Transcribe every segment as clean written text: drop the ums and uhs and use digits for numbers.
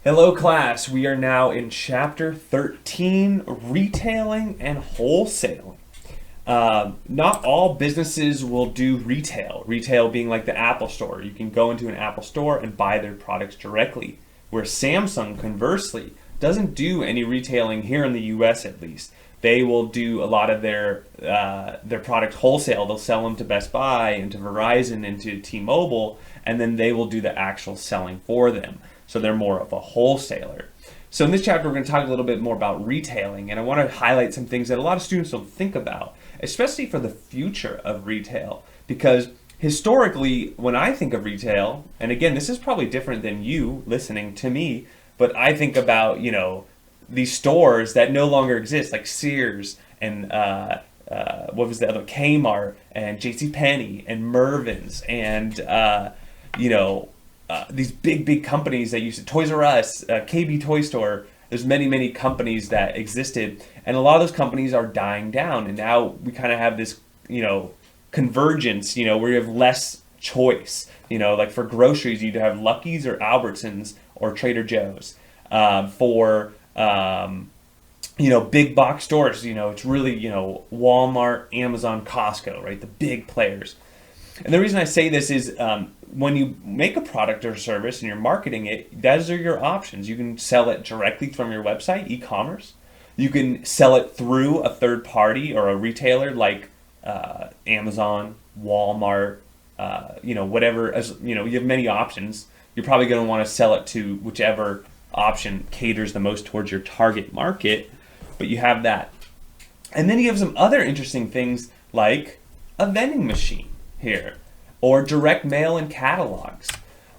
Hello, class. We are now in chapter 13, retailing and wholesaling. Not all businesses will do retail. Retail being like the Apple store. You can go into an Apple store and buy their products directly. Where Samsung, conversely, doesn't do any retailing here in the U.S. at least. They will do a lot of their products wholesale. They'll sell them to Best Buy and to Verizon and to T-Mobile, and then they will do the actual selling for them. So they're more of a wholesaler. So in this chapter, we're going to talk a little bit more about retailing, and I want to highlight some things that a lot of students don't think about, especially for the future of retail. Because historically, when I think of retail, and again, this is probably different than you listening to me, but I think about, these stores that no longer exist, like Sears and what was the other, Kmart and J.C. Penney and Mervyn's and these big companies that used to, Toys R Us, KB Toy Store. There's many companies that existed, and a lot of those companies are dying down. And now we kind of have this, convergence, where you have less choice. Like for groceries, you either have Lucky's or Albertsons or Trader Joe's. For big box stores, it's really, Walmart, Amazon, Costco, right? The big players. And the reason I say this is when you make a product or service and you're marketing it, those are your options. You can sell it directly from your website, e-commerce. You can sell it through a third party or a retailer like Amazon, Walmart, whatever. You have many options. You're probably going to want to sell it to whichever option caters the most towards your target market, but you have that. And then you have some other interesting things like a vending machine here, or direct mail and catalogs.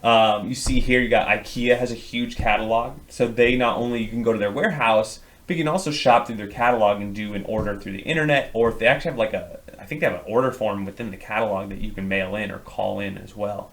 You see here, you got IKEA has a huge catalog, so they not only you can go to their warehouse, but you can also shop through their catalog and do an order through the internet, or if they actually have I think they have an order form within the catalog that you can mail in or call in as well.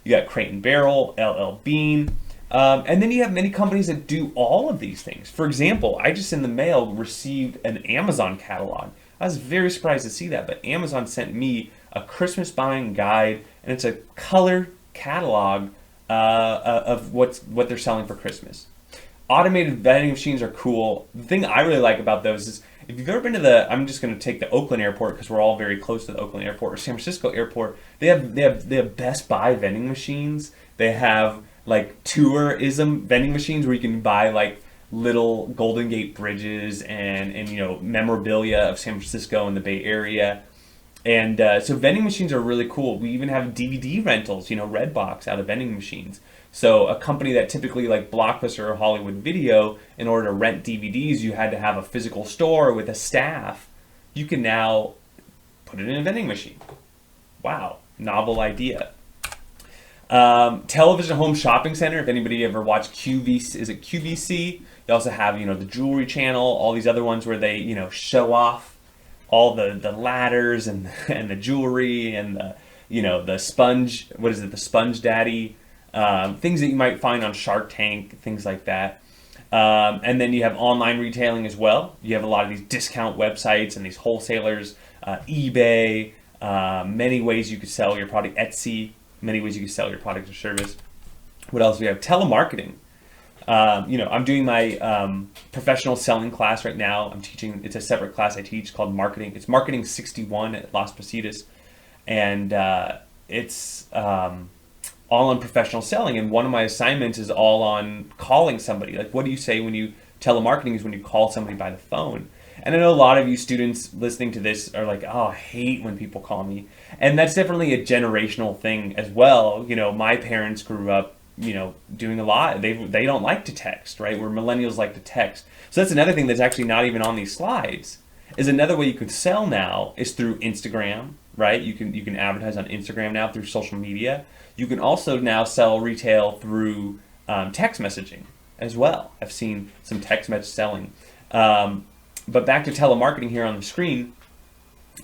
You got Crate and Barrel, LL Bean, and then you have many companies that do all of these things. For example, I just in the mail received an Amazon catalog. I was very surprised to see that, but Amazon sent me a Christmas buying guide, and it's a color catalog of what they're selling for Christmas. Automated vending machines are cool. The thing I really like about those is if you've ever been to I'm just going to take the Oakland airport because we're all very close to the Oakland airport or San Francisco airport. They have Best Buy vending machines. They have like tourism vending machines where you can buy like little Golden Gate bridges and memorabilia of San Francisco and the Bay Area. And so vending machines are really cool. We even have DVD rentals, Redbox out of vending machines. So a company that typically like Blockbuster or Hollywood Video, in order to rent DVDs, you had to have a physical store with a staff. You can now put it in a vending machine. Wow, novel idea. Television home shopping center. If anybody ever watched QVC, is it QVC? They also have, the Jewelry Channel, all these other ones where they, show off all the ladders and the jewelry and the sponge, the Sponge Daddy, things that you might find on Shark Tank, things like that. And then you have online retailing as well. You have a lot of these discount websites and these wholesalers, eBay, many ways you could sell your product, Etsy, many ways you could sell your product or service. What else do we have? Telemarketing. I'm doing my professional selling class right now. I'm teaching, it's a separate class I teach called Marketing. It's Marketing 61 at Las Positas. And it's all on professional selling. And one of my assignments is all on calling somebody. Like, what do you say when you, telemarketing is when you call somebody by the phone. And I know a lot of you students listening to this are like, oh, I hate when people call me. And that's definitely a generational thing as well. My parents grew up doing a lot. They don't like to text, right? Where millennials like to text. So that's another thing that's actually not even on these slides. Is another way you could sell now is through Instagram, right? You can advertise on Instagram now through social media. You can also now sell retail through text messaging as well. I've seen some text message selling. But back to telemarketing here on the screen.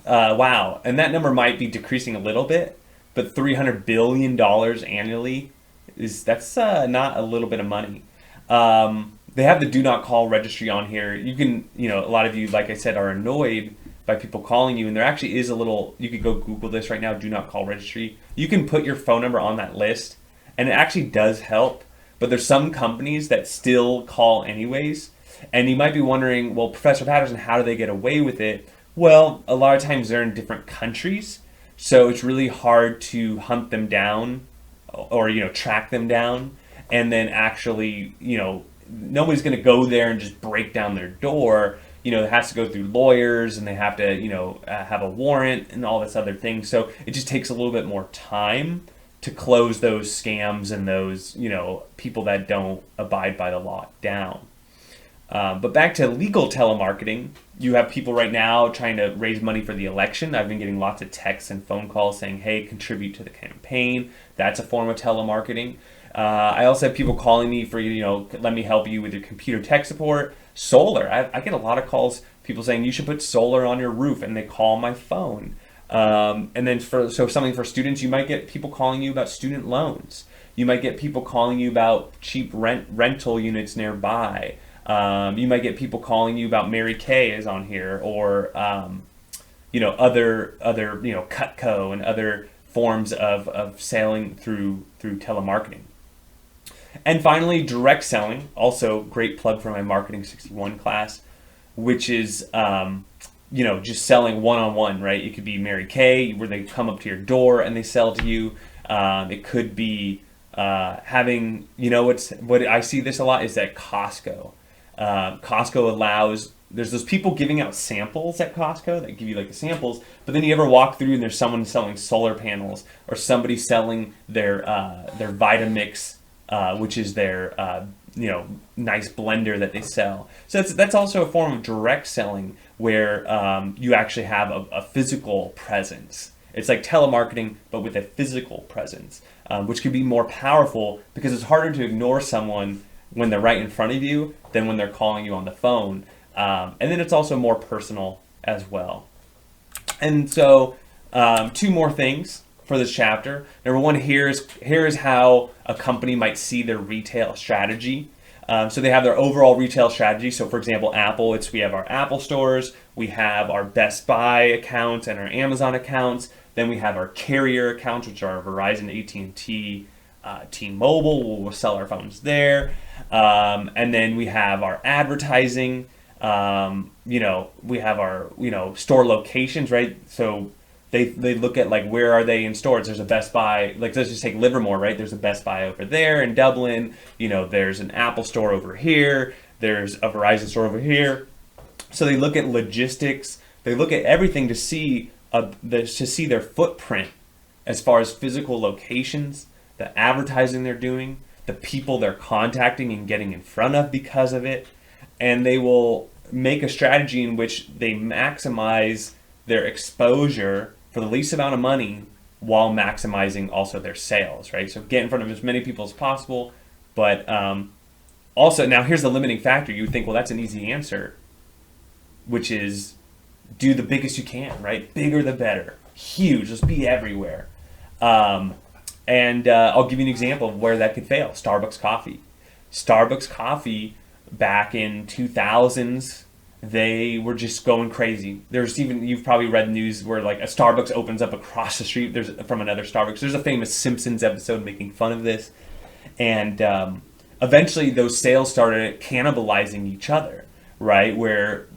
Wow, and that number might be decreasing a little bit, but $300 billion annually that's not a little bit of money. They have the do not call registry on here. You can, a lot of you, like I said, are annoyed by people calling you, and there actually is a little, you could go Google this right now, do not call registry. You can put your phone number on that list, and it actually does help, but there's some companies that still call anyways. And you might be wondering, well, Professor Patterson, how do they get away with it? Well, a lot of times they're in different countries, so it's really hard to hunt them down or track them down, and then actually nobody's going to go there and just break down their door. It has to go through lawyers, and they have to have a warrant and all this other thing. So it just takes a little bit more time to close those scams and those people that don't abide by the law down. But back to legal telemarketing, you have people right now trying to raise money for the election. I've been getting lots of texts and phone calls saying, hey, contribute to the campaign. That's a form of telemarketing. I also have people calling me for, let me help you with your computer tech support. Solar. I get a lot of calls, people saying you should put solar on your roof, and they call my phone. And then something for students, you might get people calling you about student loans. You might get people calling you about cheap rental units nearby. You might get people calling you about Mary Kay is on here, or other Cutco and other forms of selling through telemarketing. And finally, direct selling, also great plug for my Marketing 61 class, which is just selling one-on-one, right? It could be Mary Kay, where they come up to your door and they sell to you. It could be having, what I see this a lot is at Costco. Costco allows, there's those people giving out samples at Costco that give you like the samples, but then you ever walk through and there's someone selling solar panels, or somebody selling their Vitamix, which is their nice blender that they sell. So that's also a form of direct selling, where you actually have a physical presence. It's like telemarketing, but with a physical presence, which can be more powerful because it's harder to ignore someone when they're right in front of you than when they're calling you on the phone. And then it's also more personal as well. And so two more things for this chapter. Number one, here is how a company might see their retail strategy. So they have their overall retail strategy. So for example, Apple, we have our Apple stores, we have our Best Buy accounts and our Amazon accounts. Then we have our carrier accounts, which are Verizon, AT&T, T-Mobile. We'll sell our phones there. And then we have our advertising. We have our store locations, right? So they look at like, where are they in stores? There's a Best Buy, like let's just take Livermore, right? There's a Best Buy over there in Dublin. There's an Apple store over here. There's a Verizon store over here. So they look at logistics. They look at everything to see their footprint as far as physical locations, the advertising they're doing, the people they're contacting and getting in front of because of it. And they will make a strategy in which they maximize their exposure for the least amount of money while maximizing also their sales, right? So get in front of as many people as possible. But also, now here's the limiting factor. You would think, well, that's an easy answer, which is do the biggest you can, right? Bigger the better. Huge. Just be everywhere. And I'll give you an example of where that could fail. Starbucks coffee. Starbucks coffee back in 2000s, they were just going crazy. There's even, you've probably read news where like a Starbucks opens up across the street from another Starbucks. There's a famous Simpsons episode making fun of this. And eventually those sales started cannibalizing each other, right? Where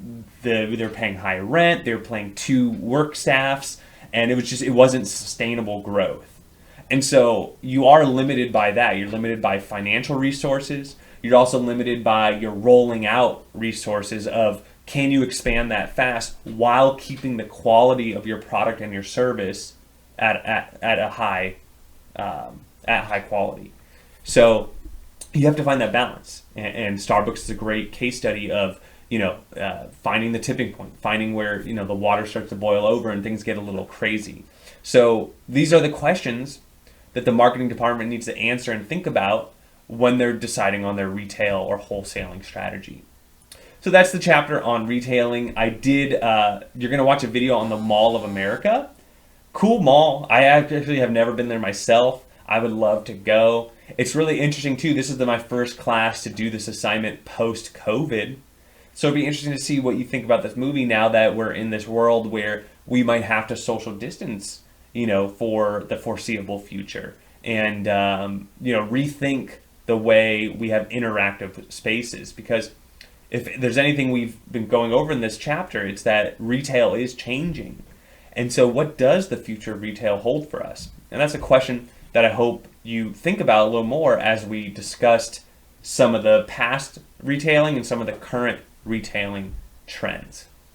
they were paying high rent, they were paying 2 work staffs, and it wasn't sustainable growth. And so you are limited by that. You're limited by financial resources. You're also limited by your rolling out resources of, can you expand that fast while keeping the quality of your product and your service at a high quality. So you have to find that balance. And Starbucks is a great case study of finding the tipping point, finding where the water starts to boil over and things get a little crazy. So these are the questions that the marketing department needs to answer and think about when they're deciding on their retail or wholesaling strategy. So that's the chapter on retailing. You're going to watch a video on the Mall of America. Cool mall. I actually have never been there myself. I would love to go. It's really interesting too. This is my first class to do this assignment post-COVID. So it'd be interesting to see what you think about this movie now that we're in this world where we might have to social distance, for the foreseeable future, and rethink the way we have interactive spaces. Because if there's anything we've been going over in this chapter, it's that retail is changing. And so what does the future of retail hold for us? And that's a question that I hope you think about a little more as we discussed some of the past retailing and some of the current retailing trends.